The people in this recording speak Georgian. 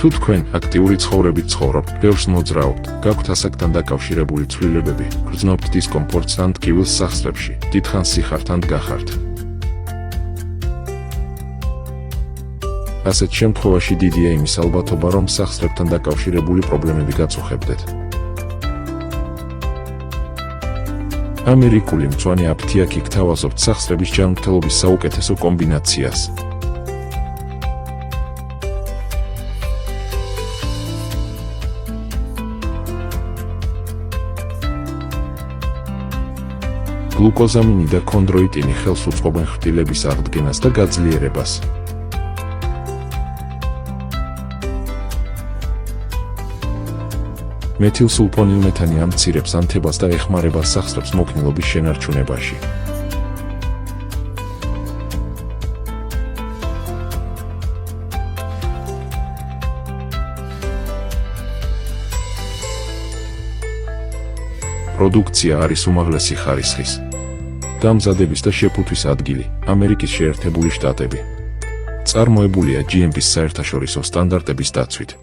თუ თქვენ აქტიური ცხოვრებით ცხოვრობთ, ბევრს მოძრაობთ, გაქვთ ასაკთან დაკავშირებული ცვლილებები, გრძნობთ დისკომფორტს ან ტკივილს სახსრებში, დიდხანს სიხართან დგახართ. ასეთ შემთხვევაში დიდია იმის ალბათობა, რომ სახსრებთან დაკავშირებული პრობლემები გაწუხებდეთ. ამერიკული მწვანე აფთიაქი გთავაზობთ სახსრების ჯანმრთელობის საუკეთესო კომბინაციას. გლუკოზამინი და ქონდროიტინი ხელს უწყობენ ხრტილების აღდგენას და გაძლიერებას. მეთილსულფონილმეთანი ამცირებს ანთებას და ეხმარება სახსრებს მოქნილობის შენარჩუნებაში. პროდუქცია არის უმაღლესი ხარისხის. დამზადების და შეფუთვის ადგილი ამერიკის შეერთებული შტატები. წარმოებულია GMP-ს საერთაშორისო სტანდარტების დაცვით.